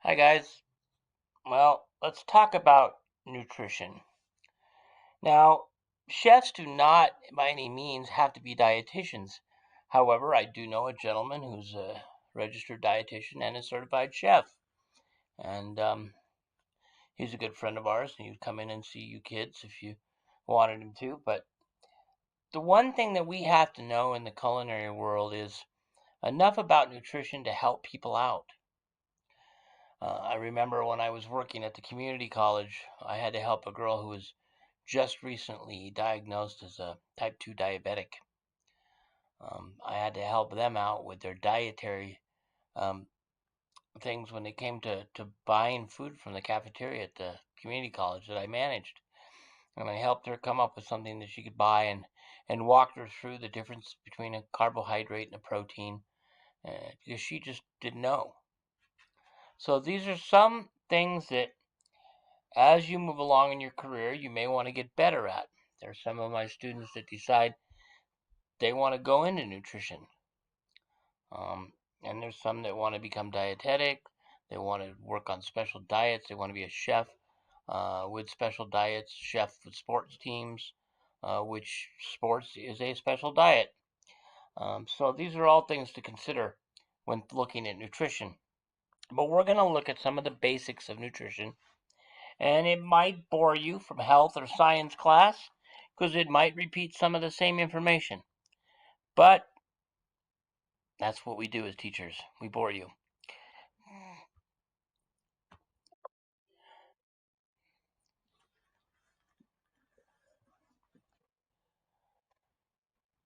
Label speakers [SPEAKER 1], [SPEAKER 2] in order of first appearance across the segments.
[SPEAKER 1] Hi, guys. Well, let's talk about nutrition. Now, chefs do not, by any means, have to be dietitians. However, I do know a gentleman who's a registered dietitian and a certified chef. And he's a good friend of ours, and he'd come in and see you kids if you wanted him to. But the one thing that we have to know in the culinary world is enough about nutrition to help people out. I remember when I was working at the community college, I had to help a girl who was just recently diagnosed as a type 2 diabetic. I had to help them out with their dietary um, things when it came to buying food from the cafeteria at the community college that I managed. And I helped her come up with something that she could buy and walked her through the difference between a carbohydrate and a protein because she just didn't know. So these are some things that as you move along in your career, you may want to get better at. There's some of my students that decide they want to go into nutrition. And there's some that want to become dietetic. They want to work on special diets. They want to be a chef with special diets, chef with sports teams, which sports is a special diet. So these are all things to consider when looking at nutrition. But we're going to look at some of the basics of nutrition, and it might bore you from health or science class because it might repeat some of the same information. But that's what we do as teachers. We bore you.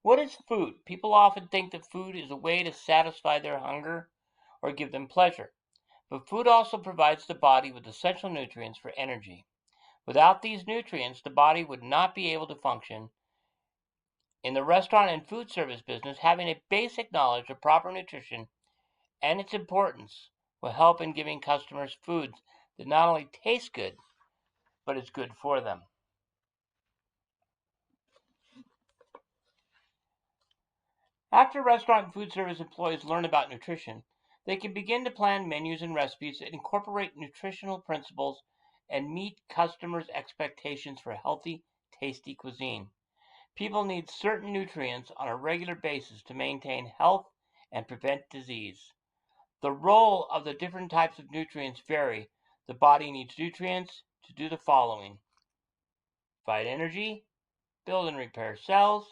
[SPEAKER 1] What is food? People often think that food is a way to satisfy their hunger or give them pleasure. But food also provides the body with essential nutrients for energy. Without these nutrients, the body would not be able to function. In the restaurant and food service business, having a basic knowledge of proper nutrition and its importance will help in giving customers foods that not only taste good, but is good for them. After restaurant and food service employees learn about nutrition, they can begin to plan menus and recipes that incorporate nutritional principles and meet customers' expectations for healthy, tasty cuisine. People need certain nutrients on a regular basis to maintain health and prevent disease. The role of the different types of nutrients vary. The body needs nutrients to do the following: provide energy, build and repair cells,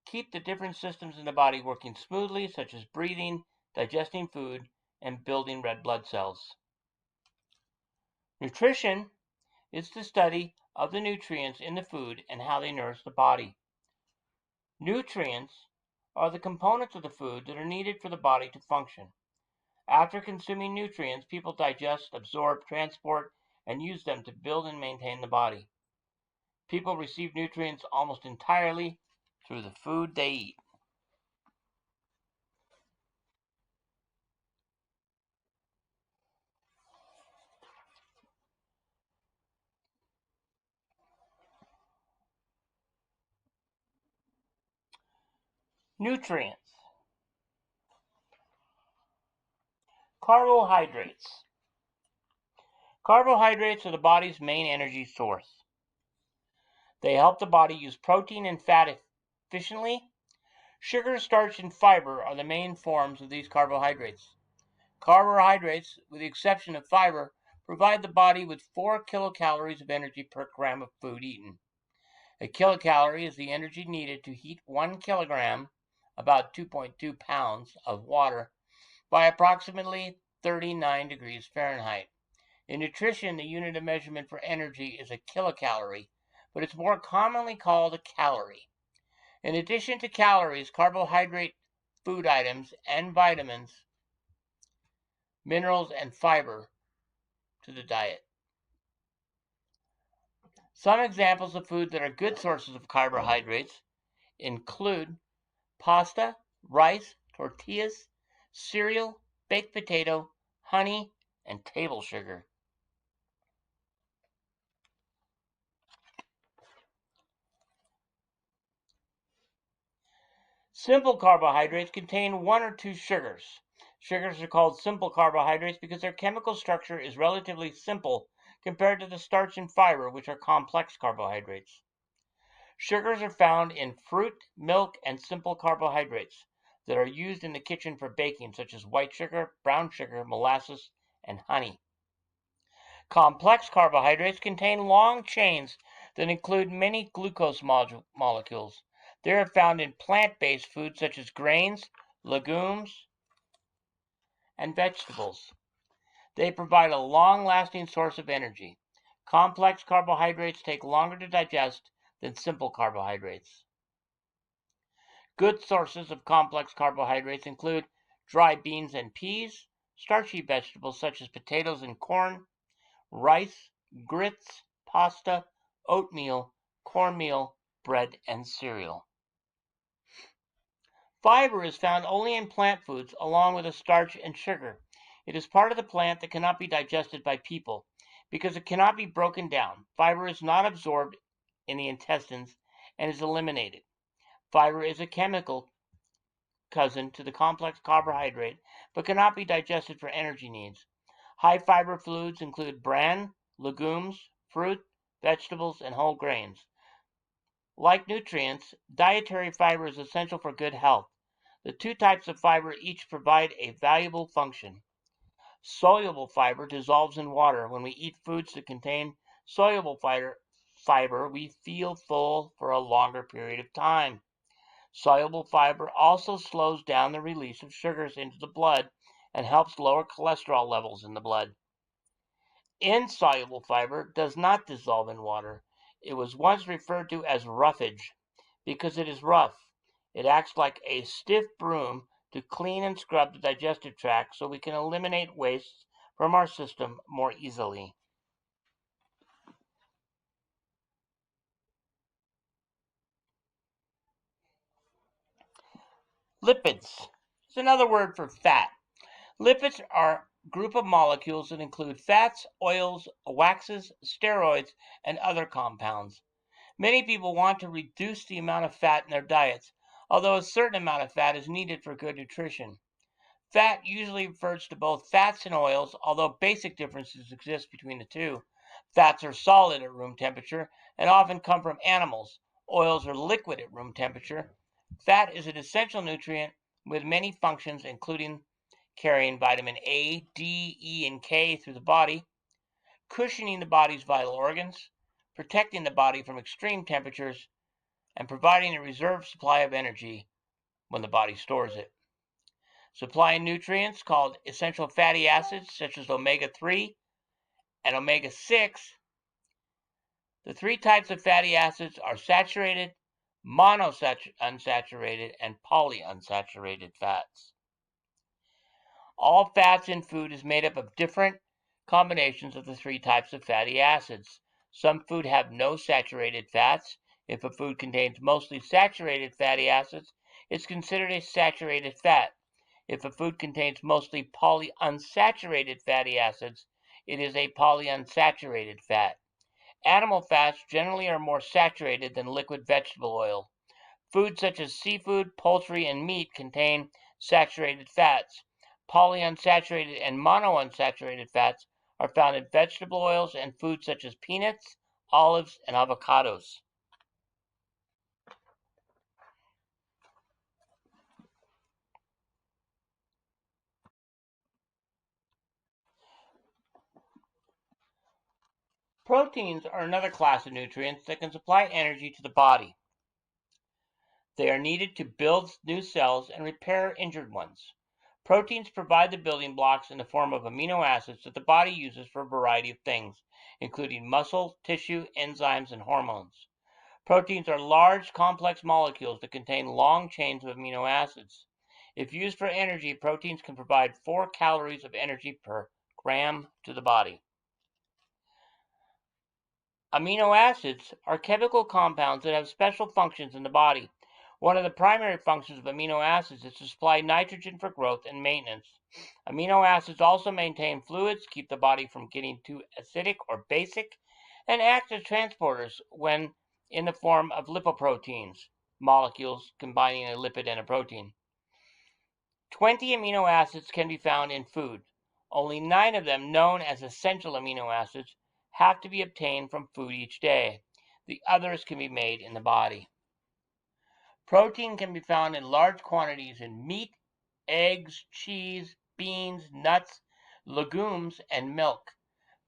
[SPEAKER 1] keep the different systems in the body working smoothly, such as breathing, digesting food, and building red blood cells. Nutrition is the study of the nutrients in the food and how they nourish the body. Nutrients are the components of the food that are needed for the body to function. After consuming nutrients, people digest, absorb, transport, and use them to build and maintain the body. People receive nutrients almost entirely through the food they eat. Nutrients. Carbohydrates. Carbohydrates are the body's main energy source. They help the body use protein and fat efficiently. Sugar, starch, and fiber are the main forms of these carbohydrates. Carbohydrates, with the exception of fiber, provide the body with 4 kilocalories of energy per gram of food eaten. A kilocalorie is the energy needed to heat 1 kilogram, about 2.2 pounds, of water by approximately 39 degrees Fahrenheit. In nutrition, the unit of measurement for energy is a kilocalorie, but it's more commonly called a calorie. In addition to calories, carbohydrate food items and vitamins, minerals, and fiber to the diet. Some examples of food that are good sources of carbohydrates include pasta, rice, tortillas, cereal, baked potato, honey, and table sugar. Simple carbohydrates contain one or two sugars. Sugars are called simple carbohydrates because their chemical structure is relatively simple compared to the starch and fiber, which are complex carbohydrates. Sugars are found in fruit, milk, and simple carbohydrates that are used in the kitchen for baking, such as white sugar, brown sugar, molasses, and honey. Complex carbohydrates contain long chains that include many glucose molecules. They are found in plant-based foods such as grains, legumes, and vegetables. They provide a long-lasting source of energy. Complex carbohydrates take longer to digest than simple carbohydrates. Good sources of complex carbohydrates include dry beans and peas, starchy vegetables such as potatoes and corn, rice, grits, pasta, oatmeal, cornmeal, bread, and cereal. Fiber is found only in plant foods along with the starch and sugar. It is part of the plant that cannot be digested by people because it cannot be broken down. Fiber is not absorbed in the intestines and is eliminated. Fiber is a chemical cousin to the complex carbohydrate but cannot be digested for energy needs. High fiber foods include bran, legumes, fruit, vegetables, and whole grains. Like nutrients, dietary fiber is essential for good health. The two types of fiber each provide a valuable function. Soluble fiber dissolves in water. When we eat foods that contain soluble fiber, we feel full for a longer period of time. Soluble fiber also slows down the release of sugars into the blood and helps lower cholesterol levels in the blood. Insoluble fiber does not dissolve in water. It was once referred to as roughage because it is rough. It acts like a stiff broom to clean and scrub the digestive tract so we can eliminate wastes from our system more easily. Lipids is another word for fat. Lipids are a group of molecules that include fats, oils, waxes, steroids, and other compounds. Many people want to reduce the amount of fat in their diets, although a certain amount of fat is needed for good nutrition. Fat usually refers to both fats and oils, although basic differences exist between the two. Fats are solid at room temperature and often come from animals. Oils are liquid at room temperature. Fat is an essential nutrient with many functions, including carrying vitamin A, D, E, and K through the body, cushioning the body's vital organs, protecting the body from extreme temperatures, and providing a reserve supply of energy when the body stores it. Supplying nutrients called essential fatty acids such as omega-3 and omega-6. The three types of fatty acids are saturated, monounsaturated, and polyunsaturated fats. All fats in food is made up of different combinations of the three types of fatty acids. Some food have no saturated fats. If a food contains mostly saturated fatty acids, it's considered a saturated fat. If a food contains mostly polyunsaturated fatty acids, it is a polyunsaturated fat. Animal fats generally are more saturated than liquid vegetable oil. Foods such as seafood, poultry, and meat contain saturated fats. Polyunsaturated and monounsaturated fats are found in vegetable oils and foods such as peanuts, olives, and avocados. Proteins are another class of nutrients that can supply energy to the body. They are needed to build new cells and repair injured ones. Proteins provide the building blocks in the form of amino acids that the body uses for a variety of things, including muscle, tissue, enzymes, and hormones. Proteins are large, complex molecules that contain long chains of amino acids. If used for energy, proteins can provide 4 calories of energy per gram to the body. Amino acids are chemical compounds that have special functions in the body. One of the primary functions of amino acids is to supply nitrogen for growth and maintenance. Amino acids also maintain fluids, keep the body from getting too acidic or basic, and act as transporters when in the form of lipoproteins, molecules combining a lipid and a protein. 20 amino acids can be found in food. Only 9 of them, known as essential amino acids, have to be obtained from food each day. The others can be made in the body. Protein can be found in large quantities in meat, eggs, cheese, beans, nuts, legumes, and milk.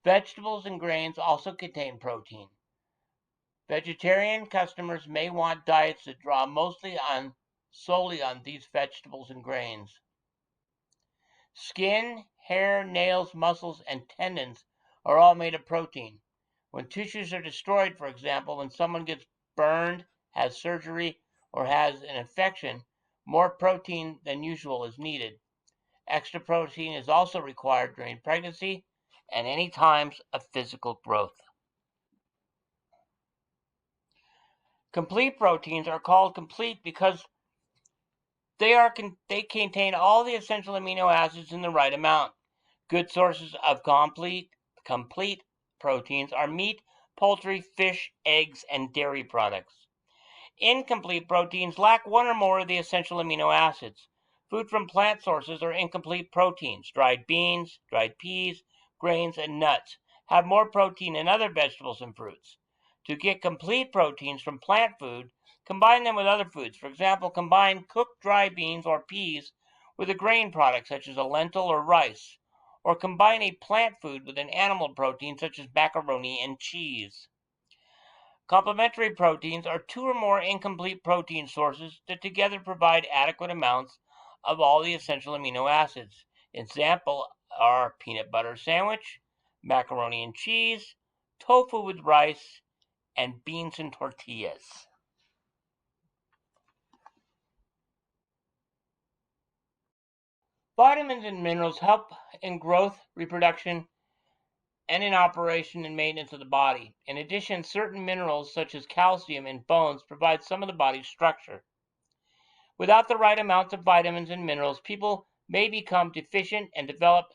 [SPEAKER 1] Vegetables and grains also contain protein. Vegetarian customers may want diets that draw solely on these vegetables and grains. Skin, hair, nails, muscles, and tendons are all made of protein. When tissues are destroyed, for example, when someone gets burned, has surgery, or has an infection, more protein than usual is needed. Extra protein is also required during pregnancy and any times of physical growth. Complete proteins are called complete because they contain all the essential amino acids in the right amount. Good sources of complete proteins are meat, poultry, fish, eggs, and dairy products. Incomplete proteins lack one or more of the essential amino acids. Food from plant sources are incomplete proteins. Dried beans, dried peas, grains, and nuts have more protein than other vegetables and fruits. To get complete proteins from plant food, combine them with other foods. For example, combine cooked dry beans or peas with a grain product such as a lentil or rice, or combine a plant food with an animal protein such as macaroni and cheese. Complementary proteins are 2 or more incomplete protein sources that together provide adequate amounts of all the essential amino acids. Examples are peanut butter sandwich, macaroni and cheese, tofu with rice, and beans and tortillas. Vitamins and minerals help in growth, reproduction, and in operation and maintenance of the body. In addition, certain minerals such as calcium in bones provide some of the body's structure. Without the right amounts of vitamins and minerals, people may become deficient and develop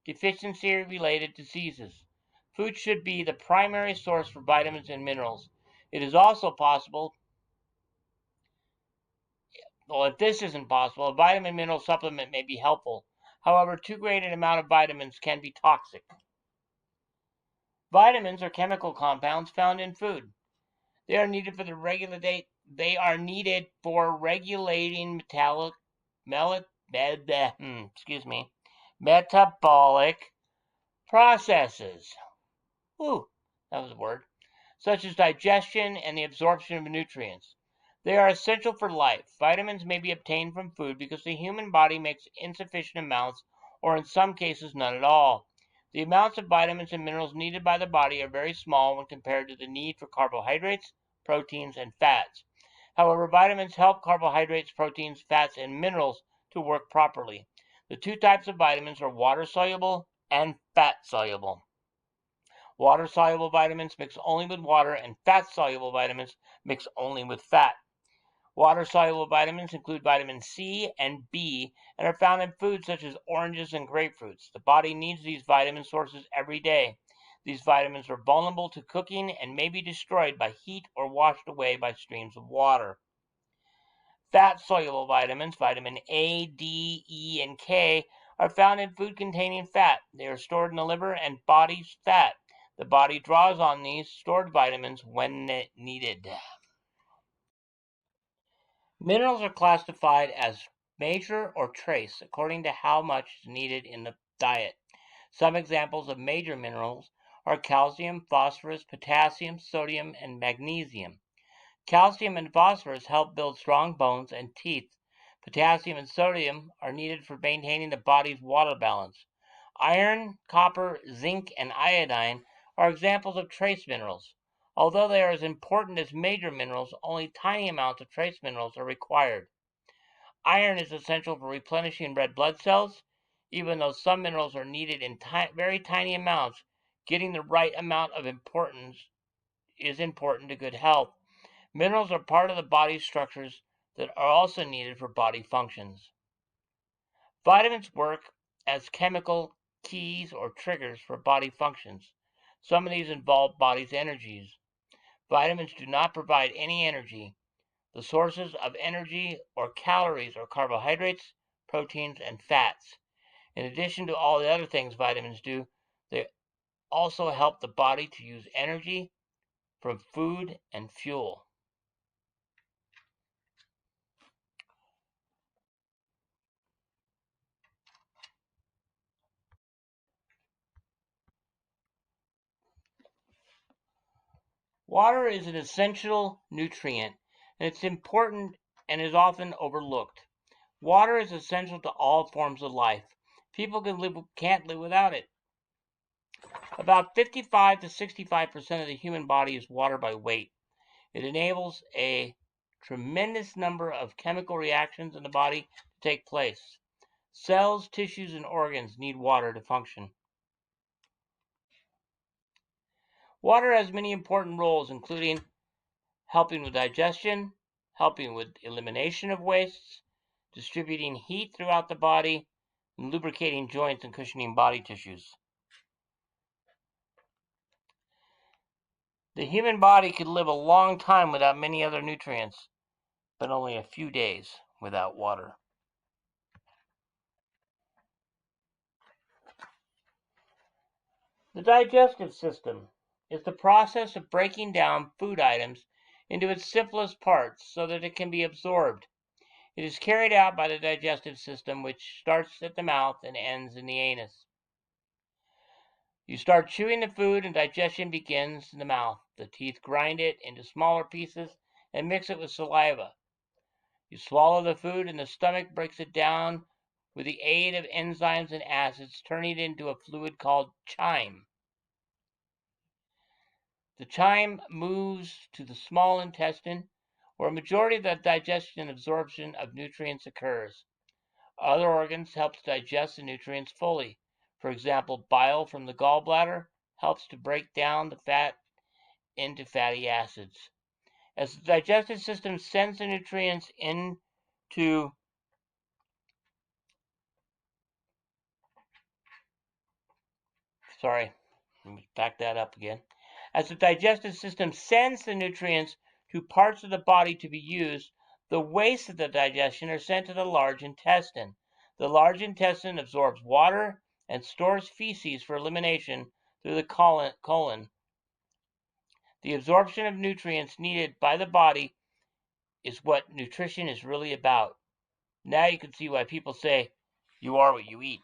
[SPEAKER 1] deficiency-related diseases. Food should be the primary source for vitamins and minerals. It is also possible, if this isn't possible, a vitamin mineral supplement may be helpful. However, too great an amount of vitamins can be toxic. Vitamins are chemical compounds found in food. They are needed for regulating metabolic processes. Ooh, that was a word. Such as digestion and the absorption of nutrients. They are essential for life. Vitamins may be obtained from food because the human body makes insufficient amounts, or in some cases none at all. The amounts of vitamins and minerals needed by the body are very small when compared to the need for carbohydrates, proteins, and fats. However, vitamins help carbohydrates, proteins, fats, and minerals to work properly. The 2 types of vitamins are water-soluble and fat-soluble. Water-soluble vitamins mix only with water, and fat-soluble vitamins mix only with fat. Water-soluble vitamins include vitamin C and B and are found in foods such as oranges and grapefruits. The body needs these vitamin sources every day. These vitamins are vulnerable to cooking and may be destroyed by heat or washed away by streams of water. Fat-soluble vitamins, vitamin A, D, E, and K, are found in food containing fat. They are stored in the liver and body's fat. The body draws on these stored vitamins when needed. Minerals are classified as major or trace according to how much is needed in the diet. Some examples of major minerals are calcium, phosphorus, potassium, sodium, and magnesium. Calcium and phosphorus help build strong bones and teeth. Potassium and sodium are needed for maintaining the body's water balance. Iron, copper, zinc, and iodine are examples of trace minerals. Although they are as important as major minerals, only tiny amounts of trace minerals are required. Iron is essential for replenishing red blood cells. Even though some minerals are needed in very tiny amounts, getting the right amount of importance is important to good health. Minerals are part of the body's structures that are also needed for body functions. Vitamins work as chemical keys or triggers for body functions. Some of these involve body's energies. Vitamins do not provide any energy. The sources of energy or calories are carbohydrates, proteins, and fats. In addition to all the other things vitamins do, they also help the body to use energy from food and fuel. Water is an essential nutrient, and it's important and is often overlooked. Water is essential to all forms of life. People can't live without it. About 55 to 65% of the human body is water by weight. It enables a tremendous number of chemical reactions in the body to take place. Cells, tissues, and organs need water to function. Water has many important roles, including helping with digestion, helping with elimination of wastes, distributing heat throughout the body, and lubricating joints and cushioning body tissues. The human body could live a long time without many other nutrients, but only a few days without water. The digestive system is the process of breaking down food items into its simplest parts so that it can be absorbed. It is carried out by the digestive system, which starts at the mouth and ends in the anus. You start chewing the food and digestion begins in the mouth. The teeth grind it into smaller pieces and mix it with saliva. You swallow the food and the stomach breaks it down with the aid of enzymes and acids, turning it into a fluid called chyme. The chyme moves to the small intestine, where a majority of the digestion and absorption of nutrients occurs. Other organs help to digest the nutrients fully. For example, bile from the gallbladder helps to break down the fat into fatty acids. As the digestive system sends the nutrients into Sorry, let me back that up again. As the digestive system sends the nutrients to parts of the body to be used, the wastes of the digestion are sent to the large intestine. The large intestine absorbs water and stores feces for elimination through the colon. The absorption of nutrients needed by the body is what nutrition is really about. Now you can see why people say you are what you eat.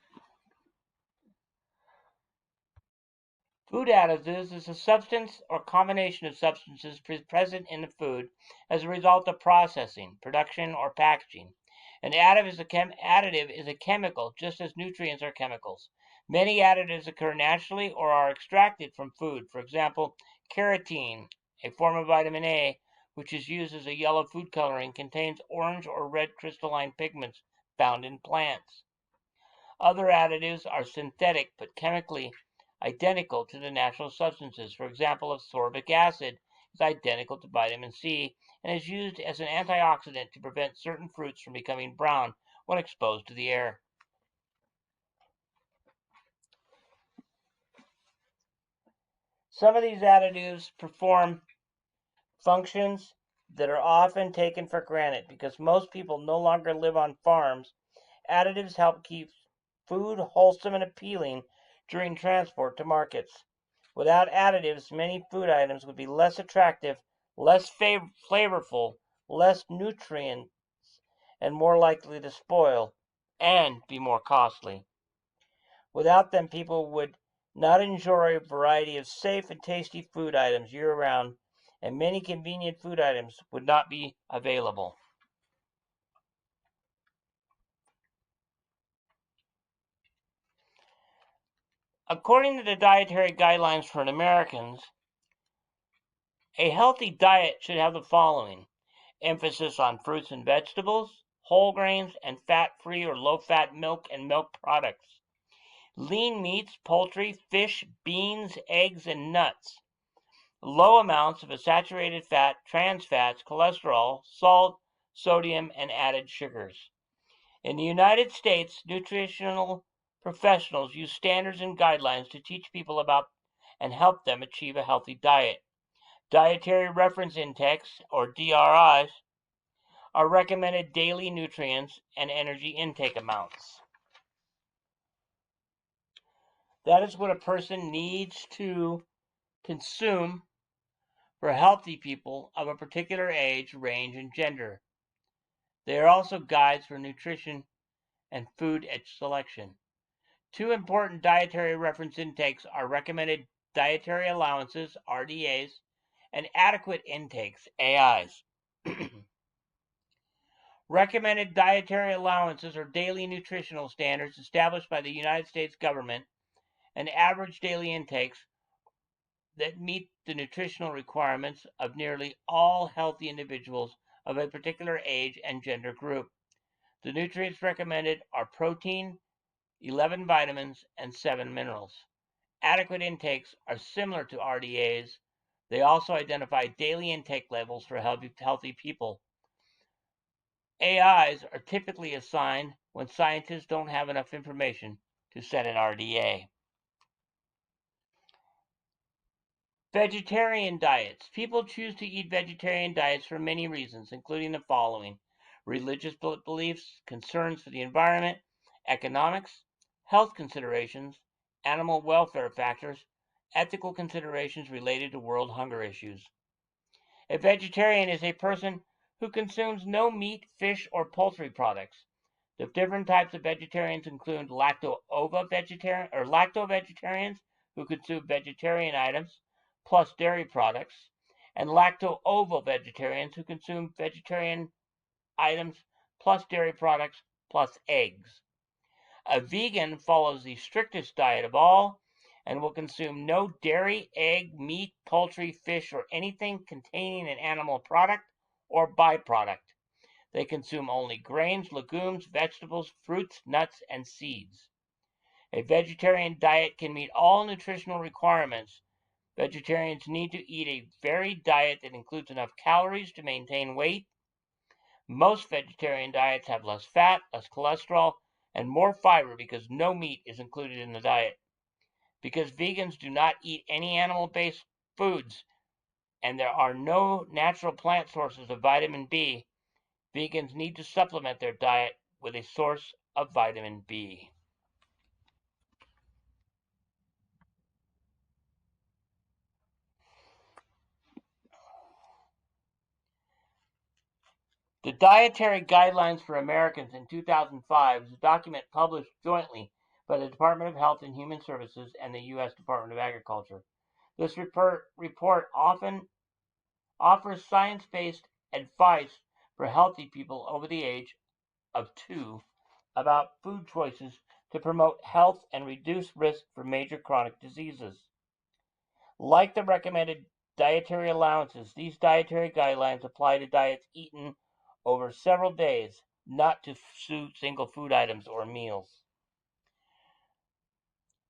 [SPEAKER 1] Food additives is a substance or combination of substances present in the food as a result of processing, production, or packaging. An additive is a chemical, just as nutrients are chemicals. Many additives occur naturally or are extracted from food. For example, carotene, a form of vitamin A, which is used as a yellow food coloring, contains orange or red crystalline pigments found in plants. Other additives are synthetic but chemically identical to the natural substances. For example, ascorbic acid is identical to vitamin C and is used as an antioxidant to prevent certain fruits from becoming brown when exposed to the air. Some of these additives perform functions that are often taken for granted because most people no longer live on farms. Additives help keep food wholesome and appealing during transport to markets. Without additives, many food items would be less attractive, less flavorful, less nutrient, and more likely to spoil and be more costly. Without them, people would not enjoy a variety of safe and tasty food items year round, and many convenient food items would not be available. According to the dietary guidelines for Americans, a healthy diet should have the following: emphasis on fruits and vegetables, whole grains, and fat-free or low-fat milk and milk products, lean meats, poultry, fish, beans, eggs, and nuts, low amounts of saturated fat, trans fats, cholesterol, salt, sodium, and added sugars. In the United States, nutritional professionals use standards and guidelines to teach people about and help them achieve a healthy diet. Dietary reference index, or DRIs, are recommended daily nutrients and energy intake amounts. That is what a person needs to consume for healthy people of a particular age, range, and gender. They are also guides for nutrition and food selection. Two important dietary reference intakes are recommended dietary allowances, RDAs, and adequate intakes, AIs. Recommended dietary allowances are daily nutritional standards established by the United States government and average daily intakes that meet the nutritional requirements of nearly all healthy individuals of a particular age and gender group. The nutrients recommended are protein, 11 vitamins, and 7 minerals. Adequate intakes are similar to RDAs. They also identify daily intake levels for healthy people. AIs are typically assigned when scientists don't have enough information to set an RDA. Vegetarian diets. People choose to eat vegetarian diets for many reasons, including the following: religious beliefs, concerns for the environment, economics, health considerations, animal welfare factors, ethical considerations related to world hunger issues. A vegetarian is a person who consumes no meat, fish, or poultry products. The different types of vegetarians include lacto-vegetarians who consume vegetarian items plus dairy products, and lacto-ovo vegetarians who consume vegetarian items plus dairy products plus eggs. A vegan follows the strictest diet of all and will consume no dairy, egg, meat, poultry, fish, or anything containing an animal product or byproduct. They consume only grains, legumes, vegetables, fruits, nuts, and seeds. A vegetarian diet can meet all nutritional requirements. Vegetarians need to eat a varied diet that includes enough calories to maintain weight. Most vegetarian diets have less fat, less cholesterol, and more fiber because no meat is included in the diet. Because vegans do not eat any animal-based foods and there are no natural plant sources of vitamin B, vegans need to supplement their diet with a source of vitamin B. The Dietary Guidelines for Americans in 2005 is a document published jointly by the Department of Health and Human Services and the U.S. Department of Agriculture. This report often offers science-based advice for healthy people over the age of 2 about food choices to promote health and reduce risk for major chronic diseases. Like the recommended dietary allowances, these dietary guidelines apply to diets eaten over several days, not to single food items or meals.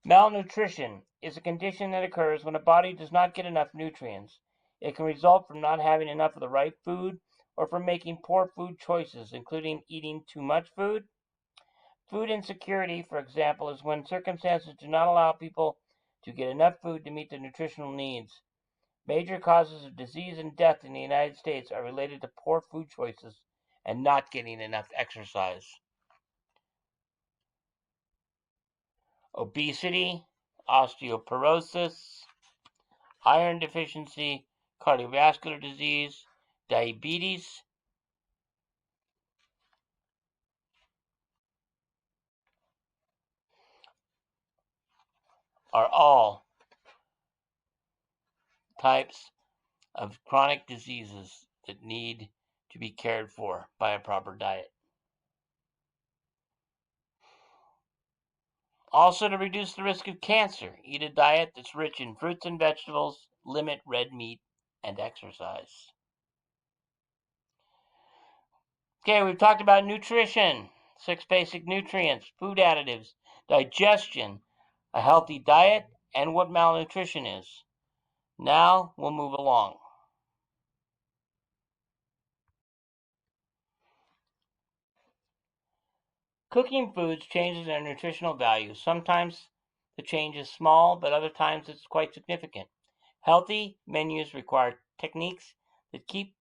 [SPEAKER 1] Malnutrition is a condition that occurs when a body does not get enough nutrients. It can result from not having enough of the right food or from making poor food choices, including eating too much food. Food insecurity, for example, is when circumstances do not allow people to get enough food to meet their nutritional needs. Major causes of disease and death in the United States are related to poor food choices and not getting enough exercise. Obesity, osteoporosis, iron deficiency, cardiovascular disease, diabetes, are all types of chronic diseases that need to be cared for by a proper diet. Also, to reduce the risk of cancer, eat a diet that's rich in fruits and vegetables, limit red meat, and exercise. Okay, we've talked about nutrition, 6 basic nutrients, food additives, digestion, a healthy diet, and what malnutrition is. Now we'll move along. Cooking foods changes their nutritional value. Sometimes the change is small, but other times it's quite significant. Healthy menus require techniques that keep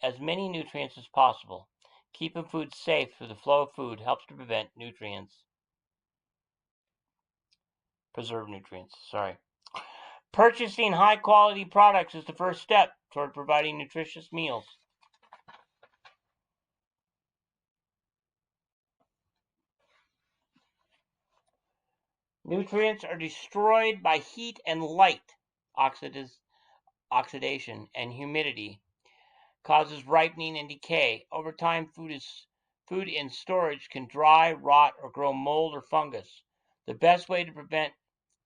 [SPEAKER 1] as many nutrients as possible. Keeping food safe through the flow of food helps to prevent preserve nutrients. Purchasing high quality products is the first step toward providing nutritious meals. Nutrients are destroyed by heat and light. Oxidation and humidity causes ripening and decay. Over time, food in storage can dry, rot, or grow mold or fungus. The best way to prevent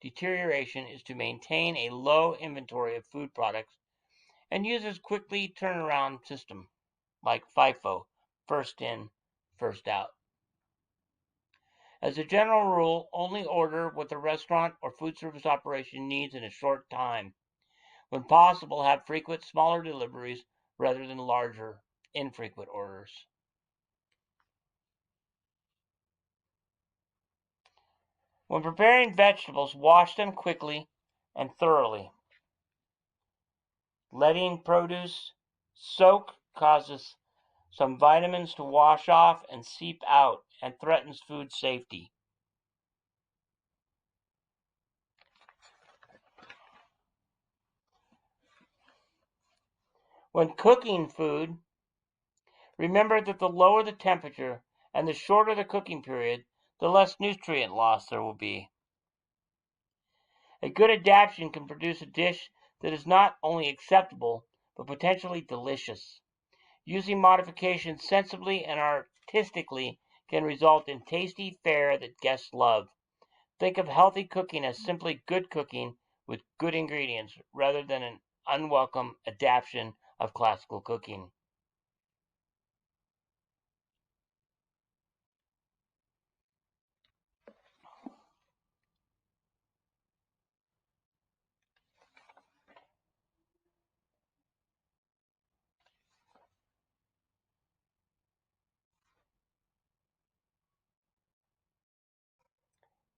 [SPEAKER 1] deterioration is to maintain a low inventory of food products and use a quickly turnaround system like FIFO, first in, first out. As a general rule, only order what the restaurant or food service operation needs in a short time. When possible, have frequent, smaller deliveries rather than larger, infrequent orders. When preparing vegetables, wash them quickly and thoroughly. Letting produce soak causes some vitamins to wash off and seep out and threatens food safety. When cooking food, remember that the lower the temperature and the shorter the cooking period, the less nutrient loss there will be. A good adaptation can produce a dish that is not only acceptable, but potentially delicious. Using modifications sensibly and artistically can result in tasty fare that guests love. Think of healthy cooking as simply good cooking with good ingredients rather than an unwelcome adaptation of classical cooking.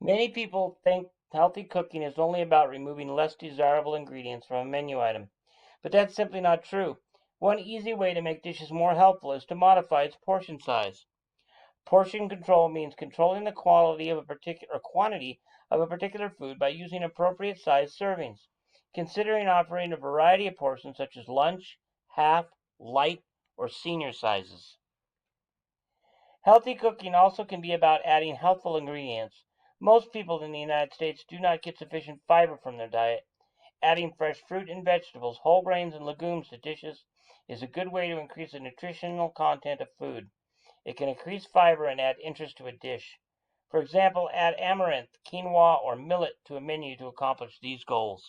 [SPEAKER 1] Many people think healthy cooking is only about removing less desirable ingredients from a menu item, but that's simply not true. One easy way to make dishes more healthful is to modify its portion size. Portion control means controlling the quality of a particular quantity of a particular food by using appropriate sized servings. Considering offering a variety of portions such as lunch, half, light, or senior sizes. Healthy cooking also can be about adding healthful ingredients. Most people in the United States do not get sufficient fiber from their diet. Adding fresh fruit and vegetables, whole grains, and legumes to dishes is a good way to increase the nutritional content of food. It can increase fiber and add interest to a dish. For example, add amaranth, quinoa, or millet to a menu to accomplish these goals.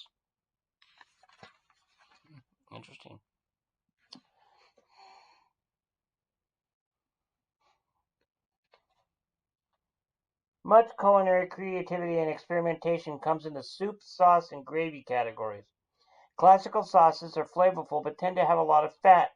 [SPEAKER 1] Interesting. Much culinary creativity and experimentation comes in the soup, sauce, and gravy categories. Classical sauces are flavorful but tend to have a lot of fat.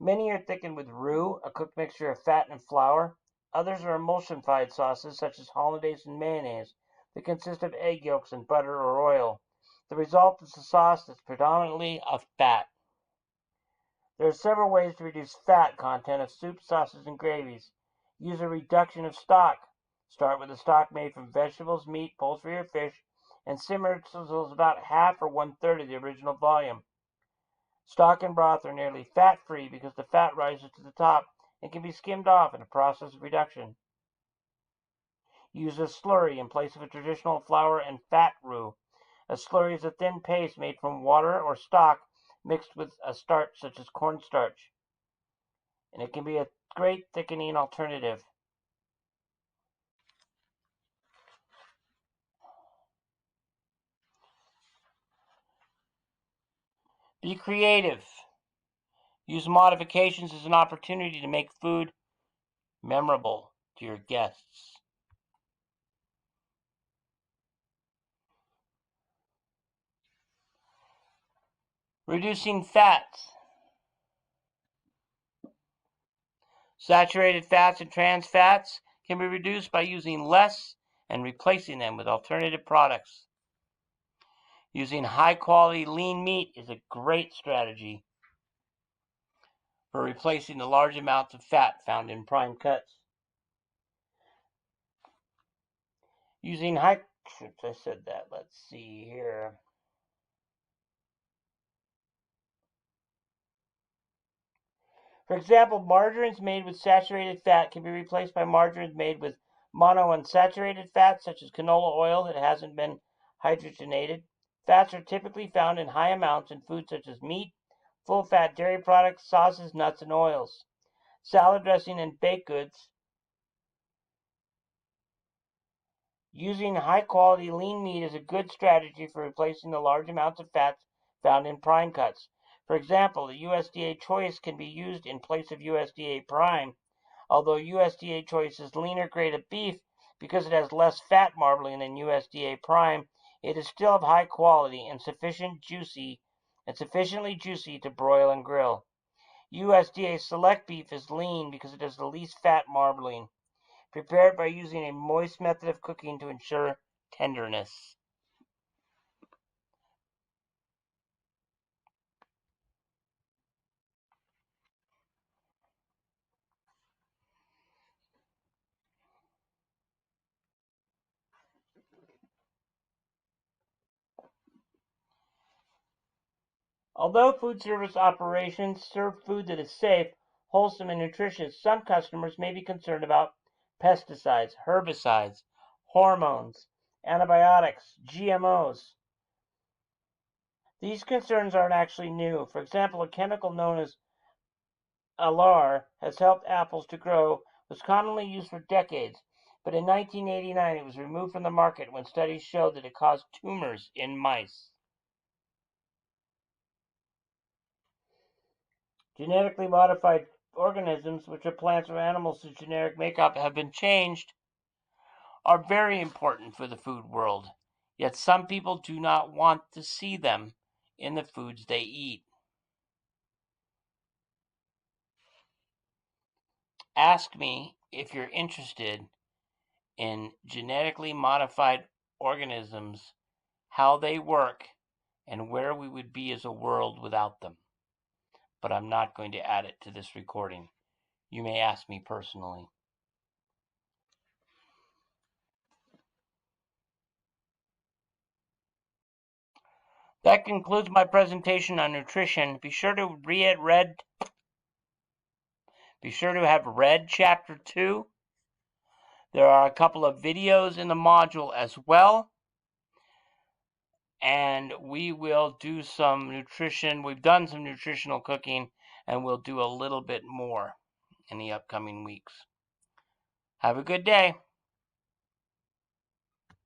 [SPEAKER 1] Many are thickened with roux, a cooked mixture of fat and flour. Others are emulsified sauces such as hollandaise and mayonnaise that consist of egg yolks and butter or oil. The result is a sauce that's predominantly of fat. There are several ways to reduce fat content of soups, sauces, and gravies. Use a reduction of stock. Start with a stock made from vegetables, meat, poultry, or fish, and simmer until it's about half or one-third of the original volume. Stock and broth are nearly fat-free because the fat rises to the top and can be skimmed off in a process of reduction. Use a slurry in place of a traditional flour and fat roux. A slurry is a thin paste made from water or stock mixed with a starch such as cornstarch, and it can be a great thickening alternative. Be creative. Use modifications as an opportunity to make food memorable to your guests. Reducing fats. Saturated fats and trans fats can be reduced by using less and replacing them with alternative products. Using high quality lean meat is a great strategy. for replacing the large amounts of fat found in prime cuts. Using high, I said that, let's see here. For example, margarines made with saturated fat can be replaced by margarines made with monounsaturated fat, such as canola oil that hasn't been hydrogenated. Fats are typically found in high amounts in foods such as meat, full-fat dairy products, sauces, nuts, and oils. Salad dressing and baked goods. Using high-quality lean meat is a good strategy for replacing the large amounts of fats found in prime cuts. For example, the USDA Choice can be used in place of USDA Prime. Although USDA Choice is leaner grade of beef because it has less fat marbling than USDA Prime, it is still of high quality and sufficiently juicy to broil and grill. USDA Select beef is lean because it has the least fat marbling. Prepare it by using a moist method of cooking to ensure tenderness. Although food service operations serve food that is safe, wholesome, and nutritious, some customers may be concerned about pesticides, herbicides, hormones, antibiotics, GMOs. These concerns aren't actually new. For example, a chemical known as alar has helped apples to grow, was commonly used for decades, but in 1989 it was removed from the market when studies showed that it caused tumors in mice. Genetically modified organisms, which are plants or animals whose genetic makeup have been changed, are very important for the food world. Yet some people do not want to see them in the foods they eat. Ask me if you're interested in genetically modified organisms, how they work, and where we would be as a world without them. But I'm not going to add it to this recording. You may ask me personally. That concludes my presentation on nutrition. Be sure to have read Chapter 2. There are a couple of videos in the module as well. And we will do some nutrition. We've done some nutritional cooking, and we'll do a little bit more in the upcoming weeks. Have a good day.